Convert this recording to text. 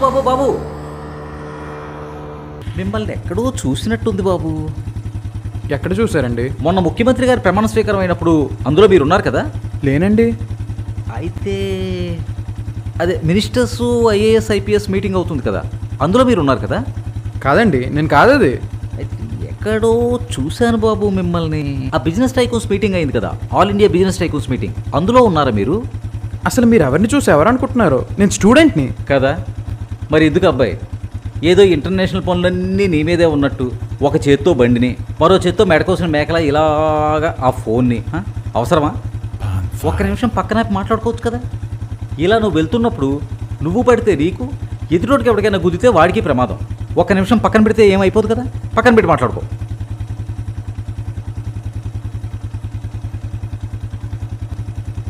బాబు బాబు, మిమ్మల్ని ఎక్కడో చూసినట్టుంది బాబు. ఎక్కడ చూసారండి? మొన్న ముఖ్యమంత్రి గారి ప్రమాణ స్వీకారం అయినప్పుడు అందులో మీరు ఉన్నారు కదా? లేనండి. అయితే అదే మినిస్టర్స్ ఐఏఎస్ ఐపీఎస్ మీటింగ్ అవుతుంది కదా, అందులో మీరు ఉన్నారు కదా? కాదండి, నేను కాదు అది. అయితే ఎక్కడో చూశాను బాబు మిమ్మల్ని. ఆ బిజినెస్ టైకూన్స్ మీటింగ్ అయింది కదా, all India business tycoons meeting, అందులో ఉన్నారా మీరు? అసలు మీరు ఎవరిని చూసి ఎవరు అనుకుంటున్నారు? నేను స్టూడెంట్ని కదా. మరి ఎందుకు అబ్బాయి, ఏదో ఇంటర్నేషనల్ పనులన్నీ నీ మీదే ఉన్నట్టు ఒక చేత్తో బండిని, మరో చేత్తో మెడకోసిన మేకలా ఇలాగా ఆ ఫోన్ని, అవసరమా? ఒక్క నిమిషం పక్కన మాట్లాడుకోవచ్చు కదా. ఇలా నువ్వు వెళ్తున్నప్పుడు నువ్వు పడితే నీకు, ఎదుటోటికి ఎవరికైనా గుద్దితే వాడికి ప్రమాదం. ఒక్క నిమిషం పక్కన పెడితే ఏమైపోదు కదా. పక్కన పెట్టి మాట్లాడుకో.